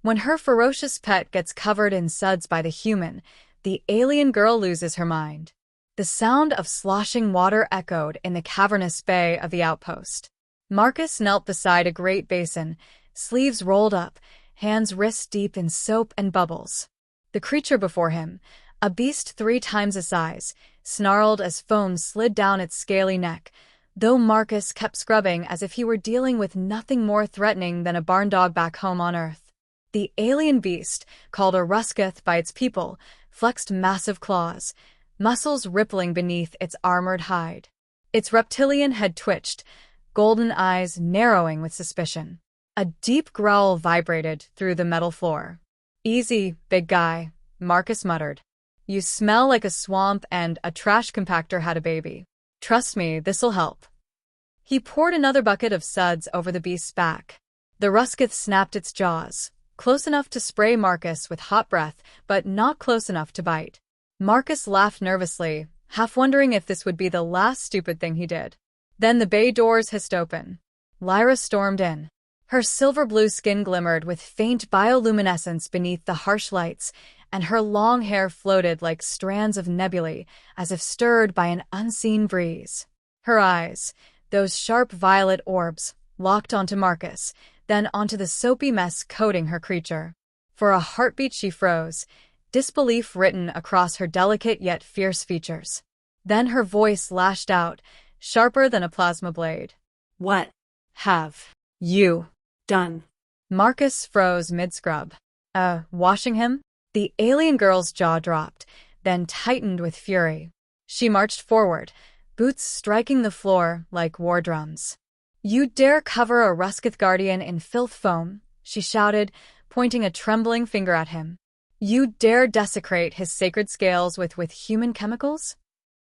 When her ferocious pet gets covered in suds by the human, the alien girl loses her mind. The sound of sloshing water echoed in the cavernous bay of the outpost. Marcus knelt beside a great basin, sleeves rolled up, hands wrist-deep in soap and bubbles. The creature before him, a beast 3 times his size, snarled as foam slid down its scaly neck, though Marcus kept scrubbing as if he were dealing with nothing more threatening than a barn dog back home on Earth. The alien beast, called a rusketh by its people, flexed massive claws, muscles rippling beneath its armored hide. Its reptilian head twitched, golden eyes narrowing with suspicion. A deep growl vibrated through the metal floor. "Easy, big guy," Marcus muttered. "You smell like a swamp and a trash compactor had a baby. Trust me, this'll help." He poured another bucket of suds over the beast's back. The rusketh snapped its jaws, close enough to spray Marcus with hot breath, but not close enough to bite. Marcus laughed nervously, half wondering if this would be the last stupid thing he did. Then the bay doors hissed open. Lyra stormed in. Her silver-blue skin glimmered with faint bioluminescence beneath the harsh lights, and her long hair floated like strands of nebulae, as if stirred by an unseen breeze. Her eyes, those sharp violet orbs, locked onto Marcus, then onto the soapy mess coating her creature. For a heartbeat she froze, disbelief written across her delicate yet fierce features. Then her voice lashed out, sharper than a plasma blade. "What have you done?" Marcus froze mid-scrub. Washing him?" The alien girl's jaw dropped, then tightened with fury. She marched forward, boots striking the floor like war drums. "You dare cover a rusketh guardian in filth foam?" she shouted, pointing a trembling finger at him. "You dare desecrate his sacred scales with human chemicals?"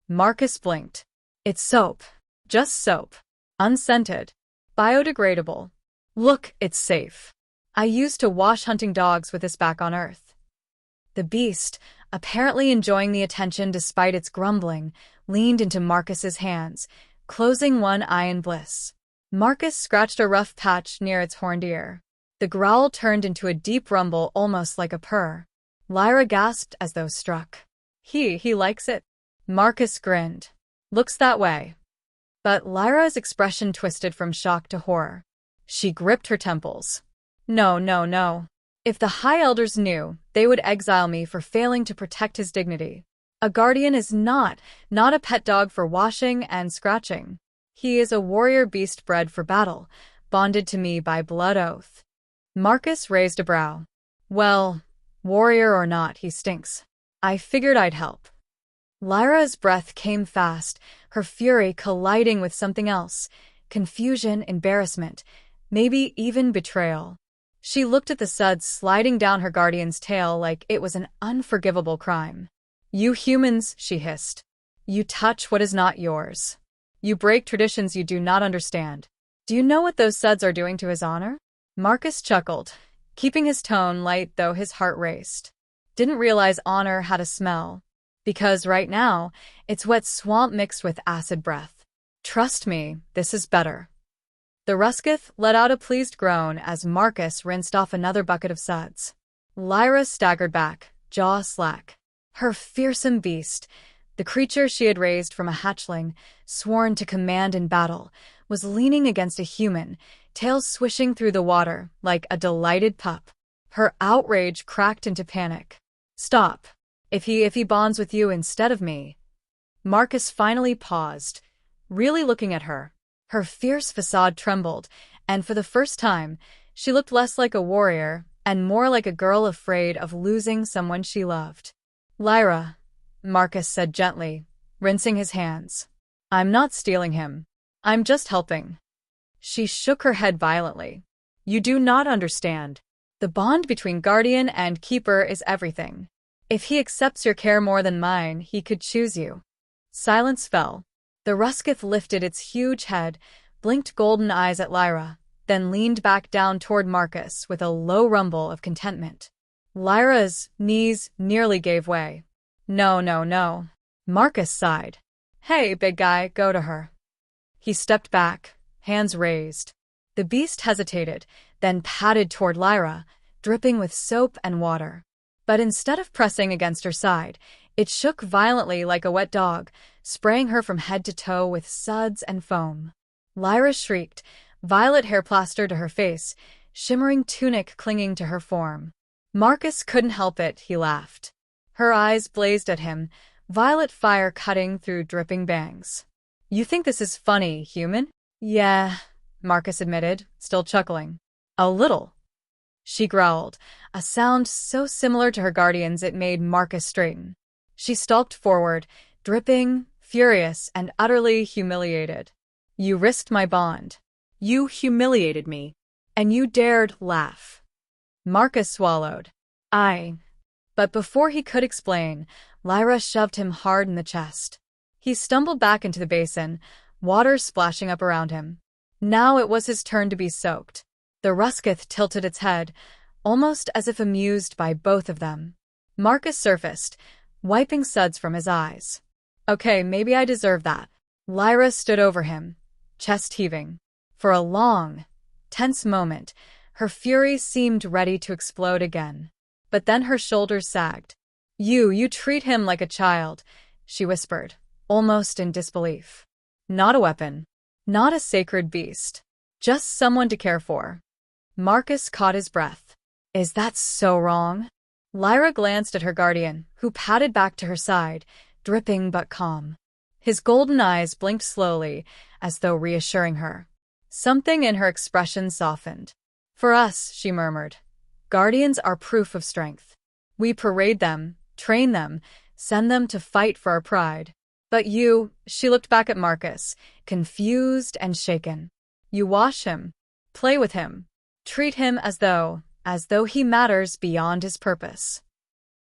Marcus blinked. "It's soap. Just soap. Unscented. Biodegradable. Look, it's safe. I used to wash hunting dogs with this back on Earth." The beast, apparently enjoying the attention despite its grumbling, leaned into Marcus's hands, closing one eye in bliss. Marcus scratched a rough patch near its horned ear. The growl turned into a deep rumble almost like a purr. Lyra gasped as though struck. He likes it." Marcus grinned. "Looks that way." But Lyra's expression twisted from shock to horror. She gripped her temples. No, no, no. If the High Elders knew, they would exile me for failing to protect his dignity. A guardian is not a pet dog for washing and scratching. He is a warrior beast bred for battle, bonded to me by blood oath. Marcus raised a brow. "Well, warrior or not, he stinks. I figured I'd help." Lyra's breath came fast, her fury colliding with something else, confusion, embarrassment, maybe even betrayal. She looked at the suds sliding down her guardian's tail like it was an unforgivable crime. "You humans," she hissed. "You touch what is not yours. You break traditions you do not understand. Do you know what those suds are doing to his honor?" Marcus chuckled, keeping his tone light though his heart raced. Didn't realize honor had a smell. Because right now, it's wet swamp mixed with acid breath. "Trust me, this is better." The rusketh let out a pleased groan as Marcus rinsed off another bucket of suds. Lyra staggered back, jaw slack. Her fearsome beast, the creature she had raised from a hatchling, sworn to command in battle, was leaning against a human, tail swishing through the water like a delighted pup. Her outrage cracked into panic. "Stop. If he bonds with you instead of me." Marcus finally paused, really looking at her. Her fierce facade trembled, and for the first time, she looked less like a warrior and more like a girl afraid of losing someone she loved. "Lyra," Marcus said gently, rinsing his hands. "I'm not stealing him. I'm just helping." She shook her head violently. "You do not understand. The bond between guardian and keeper is everything. If he accepts your care more than mine, he could choose you." Silence fell. The rusketh lifted its huge head, blinked golden eyes at Lyra, then leaned back down toward Marcus with a low rumble of contentment. Lyra's knees nearly gave way. "No, no, no." Marcus sighed. "Hey, big guy, go to her." He stepped back, hands raised. The beast hesitated, then padded toward Lyra, dripping with soap and water. But instead of pressing against her side, it shook violently like a wet dog, spraying her from head to toe with suds and foam. Lyra shrieked, violet hair plastered to her face, shimmering tunic clinging to her form. Marcus couldn't help it, he laughed. Her eyes blazed at him, violet fire cutting through dripping bangs. You think this is funny, human? Yeah, Marcus admitted, still chuckling. A little. She growled, a sound so similar to her guardian's it made Marcus straighten. She stalked forward, dripping, furious, and utterly humiliated. You risked my bond. You humiliated me. And you dared laugh. Marcus swallowed. But before he could explain, Lyra shoved him hard in the chest. He stumbled back into the basin, water splashing up around him. Now it was his turn to be soaked. The Rusketh tilted its head, almost as if amused by both of them. Marcus surfaced, wiping suds from his eyes. Okay, maybe I deserve that. Lyra stood over him, chest heaving. For a long, tense moment, her fury seemed ready to explode again. But then her shoulders sagged. You treat him like a child, she whispered, almost in disbelief. Not a weapon. Not a sacred beast. Just someone to care for. Marcus caught his breath. Is that so wrong? Lyra glanced at her guardian, who padded back to her side, dripping but calm. His golden eyes blinked slowly, as though reassuring her. Something in her expression softened. For us, she murmured, guardians are proof of strength. We parade them, train them, send them to fight for our pride. But you, she looked back at Marcus, confused and shaken. You wash him, play with him, treat him as though he matters beyond his purpose.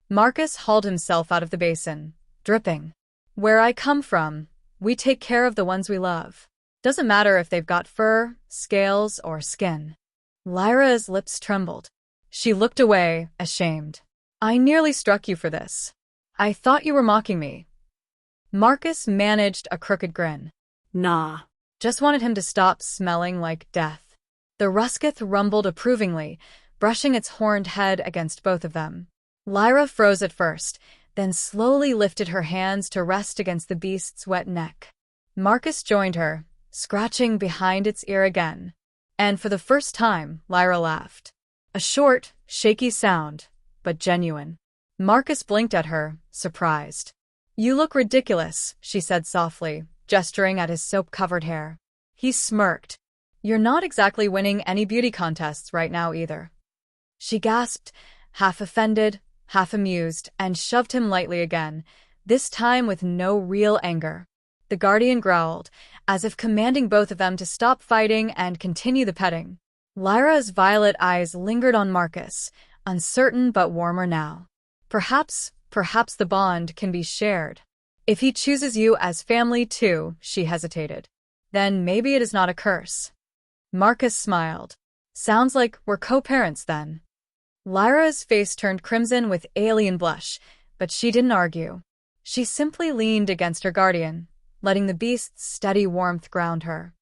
Marcus hauled himself out of the basin, dripping. Where I come from, we take care of the ones we love. Doesn't matter if they've got fur, scales, or skin. Lyra's lips trembled. She looked away, ashamed. I nearly struck you for this. I thought you were mocking me. Marcus managed a crooked grin. Nah. Just wanted him to stop smelling like death. The Rusketh rumbled approvingly, brushing its horned head against both of them. Lyra froze at first, then slowly lifted her hands to rest against the beast's wet neck. Marcus joined her, scratching behind its ear again. And for the first time, Lyra laughed. A short, shaky sound, but genuine. Marcus blinked at her, surprised. You look ridiculous, she said softly, gesturing at his soap-covered hair. He smirked. You're not exactly winning any beauty contests right now either. She gasped, half offended, half amused, and shoved him lightly again, this time with no real anger. The guardian growled, as if commanding both of them to stop fighting and continue the petting. Lyra's violet eyes lingered on Marcus, uncertain but warmer now. Perhaps the bond can be shared. If he chooses you as family too, she hesitated. Then maybe it is not a curse. Marcus smiled. Sounds like we're co-parents then. Lyra's face turned crimson with alien blush, but she didn't argue. She simply leaned against her guardian, letting the beast's steady warmth ground her.